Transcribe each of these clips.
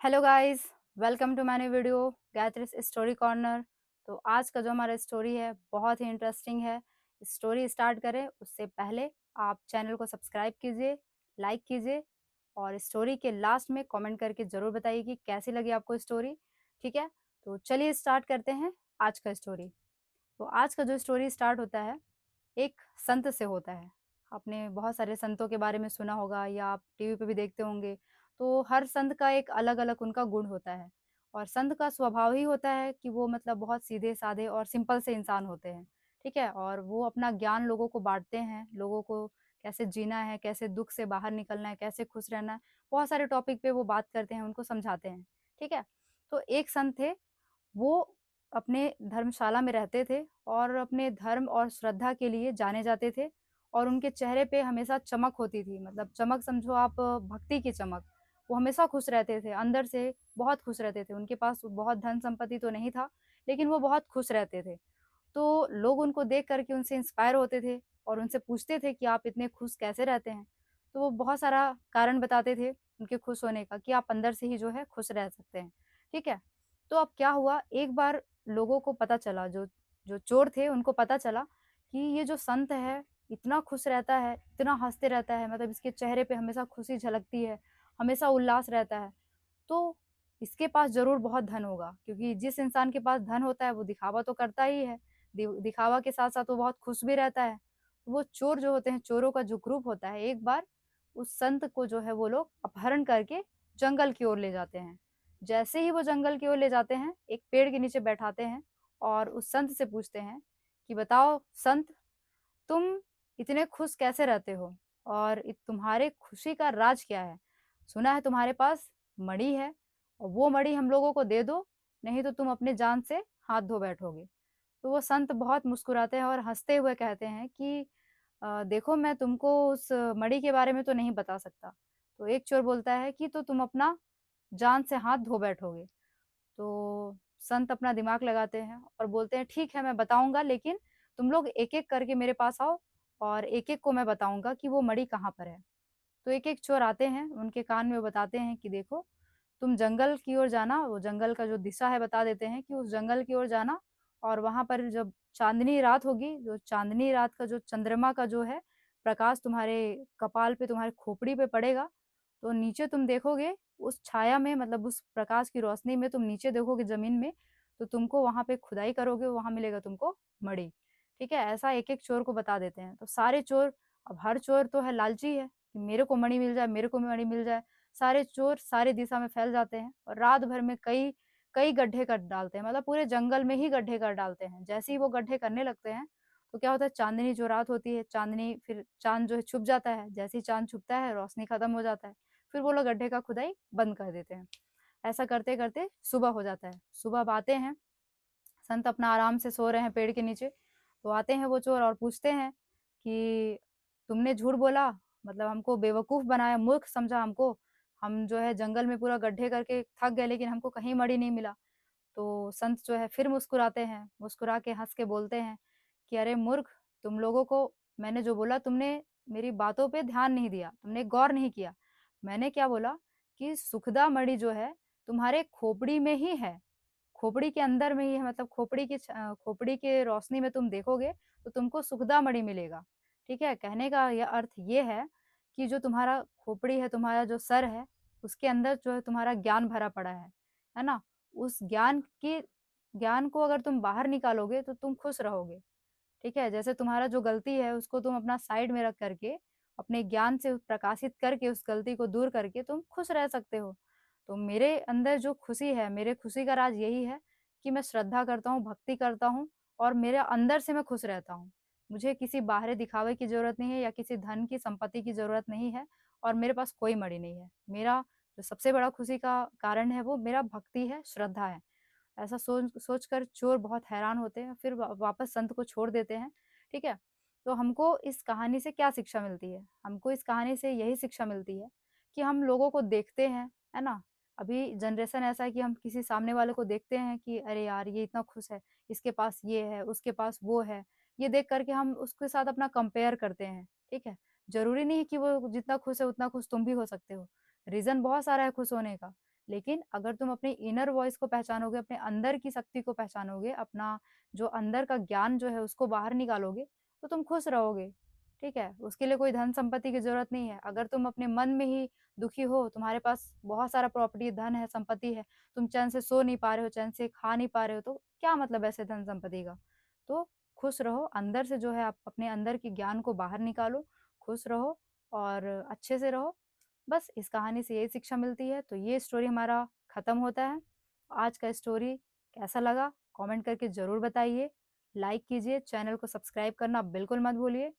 Hello guys, welcome to my new video Gayatri's story corner. तो आज का जो हमारा स्टोरी है बहुत ही इंटरेस्टिंग है। स्टोरी स्टार्ट करें उससे पहले आप चैनल को सब्सक्राइब कीजिए, लाइक कीजिए और स्टोरी के लास्ट में कमेंट करके ज़रूर बताइए कि कैसी लगी आपको स्टोरी। ठीक है, तो चलिए स्टार्ट करते हैं आज का स्टोरी। तो आज का जो स्टोरी स्टार्ट होता है एक संत से होता है। आपने बहुत सारे संतों के बारे में सुना होगा या आप टीवी पे भी देखते होंगे। तो हर संत का एक अलग-अलग उनका गुण होता है और संत का स्वभाव ही होता है कि वो मतलब बहुत सीधे-साधे और सिंपल से इंसान होते हैं, ठीक है? और वो अपना ज्ञान लोगों को बाँटते हैं, लोगों को कैसे जीना है, कैसे दुःख से बाहर निकलना है, कैसे खुश रहना है, बहुत सारे टॉपिक पे वो बात करते हैं, उनको समझाते हैं, ठीक है? तो एक संत थे, वो अपने धर्मशाला में रहते थे और अपने धर्म और श्रद्धा के लिए जाने जाते थे और उनके चेहरे पे हमेशा चमक होती थी। मतलब चमक समझो आप, भक्ति की चमक। वो हमेशा खुश रहते थे, अंदर से बहुत खुश रहते थे। उनके पास बहुत धन संपत्ति तो नहीं था, लेकिन वो बहुत खुश रहते थे। तो लोग उनको देख कर के उनसे इंस्पायर होते थे और उनसे पूछते थे कि आप इतने खुश कैसे रहते हैं? तो वो बहुत सारा कारण बताते थे उनके खुश होने का कि आप अंदर से ही जो है खुश रह सकते हैं, ठीक है? तो अब क्या हुआ, एक बार लोगों को पता चला, जो जो चोर थे उनको पता चला कि ये जो संत है इतना खुश रहता है, इतना हँसते रहता है, मतलब इसके चेहरे पे हमेशा खुशी झलकती है, हमेशा उल्लास रहता है। तो इसके पास ज़रूर बहुत धन होगा, क्योंकि जिस इंसान के पास धन होता है वो दिखावा तो करता ही है। दिखावा के साथ-साथ वो बहुत खुश भी रहता है। वो चोर जो होते हैं, चोरों का जो ग्रुप होता है, एक बार उस संत को जो है वो लोग अपहरण करके जंगल की ओर ले जाते हैं। जैसे ही वो जंगल की ओर ले जाते हैं, एक पेड़ के नीचे बैठाते हैं और उस संत से पूछते हैं कि बताओ संत, तुम इतने खुश कैसे रहते हो? और तुम्हारे खुशी का राज क्या है? सुना है तुम्हारे पास मणि है और वो मणि हम लोगों को दे दो, नहीं तो तुम अपनी जान से हाथ धो बैठोगे। तो वो संत बहुत मुस्कुराते हैं और हँसते हुए कहते हैं कि देखो, मैं तुमको उस मणि के बारे में तो नहीं बता सकता। तो एक चोर बोलता है कि तो तुम अपना जान से हाथ धो बैठोगे। तो संत अपना दिमाग लगाते हैं और बोलते हैं ठीक है, मैं बताऊँगा, लेकिन तुम लोग एक-एक करके मेरे पास आओ और एक-एक को मैं बताऊँगा कि वो मणि कहाँ पर है। तो एक-एक चोर आते हैं, उनके कान में वो बताते हैं कि देखो, तुम जंगल की ओर जाना, वो जंगल का जो दिशा है बता देते हैं कि उस जंगल की ओर जाना और वहाँ पर जब चाँदनी रात होगी, जो चाँदनी रात का जो चंद्रमा का जो है प्रकाश तुम्हारे कपाल पे, तुम्हारी खोपड़ी पे पड़ेगा, तो नीचे तुम देखोगे, उस छाया में, मतलब उस प्रकाश की रोशनी में तुम नीचे देखोगे ज़मीन में, तो तुमको वहाँ पे खुदाई करोगे, वहाँ मिलेगा तुमको मणि। ठीक है? ऐसा एक-एक चोर को बता देते हैं। तो सारे चोर, अब हर चोर तो है लालची है कि मेरे को मणि मिल जाए, मेरे को मणि मिल जाए। सारे चोर सारी दिशा में फैल जाते हैं और रात भर में कई कई गड्ढे कर डालते हैं, मतलब पूरे जंगल में ही गड्ढे कर डालते हैं। जैसे ही वो गड्ढे करने लगते हैं, तो क्या होता है, चाँदनी जो रात होती है, चाँदनी फिर चाँद जो है छुप जाता है। जैसे ही चाँद छुपता है, रोशनी खत्म हो जाता है। फिर वो लोग गड्ढे का खुदाई बंद कर देते हैं। ऐसा करते-करते सुबह हो जाता है। सुबह अब आते हैं, संत अपना आराम से सो रहे हैं पेड़ के नीचे। तो आते हैं वो चोर और पूछते हैं कि तुमने झूठ बोला, मतलब हमको बेवकूफ़ बनाया, मूर्ख समझा हमको। हम जो है जंगल में पूरा गड्ढे करके थक गए, लेकिन हमको कहीं मणि नहीं मिला। तो संत जो है फिर मुस्कुराते हैं, मुस्कुरा के हँस के बोलते हैं कि अरे मूर्ख, तुम लोगों को मैंने जो बोला, तुमने मेरी बातों पे ध्यान नहीं दिया, तुमने गौर नहीं किया। मैंने क्या बोला कि सुखदा मणि जो है तुम्हारे खोपड़ी में ही है। खोपड़ी के अंदर में ही है, मतलब खोपड़ी के रोशनी में तुम देखोगे तो तुमको सुखदा मणि मिलेगा। ठीक है? कहने का यह अर्थ ये है कि जो तुम्हारा खोपड़ी है, तुम्हारा जो सर है, उसके अंदर जो है तुम्हारा ज्ञान भरा पड़ा है ना? उस ज्ञान को अगर तुम बाहर निकालोगे तो तुम खुश रहोगे। ठीक है? जैसे तुम्हारा जो गलती है उसको तुम अपना साइड में रख कर के, अपने ज्ञान से प्रकाशित करके उस गलती को दूर करके तुम खुश रह सकते हो। तो मेरे अंदर जो खुशी है, मेरे खुशी का राज यही है कि मैं श्रद्धा करता हूँ, भक्ति करता हूँ और मेरे अंदर से मैं खुश रहता हूँ। मुझे किसी बाहरी दिखावे की ज़रूरत नहीं है या किसी धन की संपत्ति की ज़रूरत नहीं है और मेरे पास कोई मणि नहीं है। मेरा जो सबसे बड़ा खुशी का कारण है वो मेरा भक्ति है, श्रद्धा है। ऐसा सोचकर चोर बहुत हैरान होते हैं, फिर वापस संत को छोड़ देते हैं, ठीक है? तो हमको इस कहानी से क्या शिक्षा मिलती है? हमको इस कहानी से यही शिक्षा मिलती है कि हम लोगों को देखते हैं, है ना? अभी जनरेशन ऐसा है कि हम किसी सामने वाले को देखते हैं कि अरे यार! ये इतना खुश है, इसके पास ये है, उसके पास वो है। ये देख कर के हम उसके साथ अपना कंपेयर करते हैं, ठीक है? ज़रूरी नहीं है कि वो जितना खुश है उतना खुश तुम भी हो सकते हो। रीज़न बहुत सारा है खुश होने का। लेकिन अगर तुम अपने इनर वॉइस को पहचानोगे, अपने अंदर की शक्ति को पहचानोगे, अपना जो अंदर का ज्ञान जो है उसको बाहर निकालोगे, तो तुम खुश रहोगे। ठीक है? उसके लिए कोई धन संपत्ति की ज़रूरत नहीं है। अगर तुम अपने मन में ही दुखी हो, तुम्हारे पास बहुत सारा प्रॉपर्टी, धन है, संपत्ति है, तुम चैन से सो नहीं पा रहे हो, चैन से खा नहीं पा रहे हो, तो क्या मतलब ऐसे धन संपत्ति का? तो खुश रहो, अंदर से जो है आप अपने अंदर के ज्ञान को बाहर निकालो, खुश रहो और अच्छे से रहो। बस इस कहानी से यही शिक्षा मिलती है। तो ये स्टोरी हमारा खत्म होता है। आज का स्टोरी कैसा लगा कमेंट करके ज़रूर बताइए। लाइक कीजिए, चैनल को सब्सक्राइब करना बिल्कुल मत भूलिए।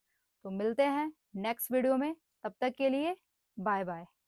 तो मिलते हैं नेक्स्ट वीडियो में, तब तक के लिए बाय बाय।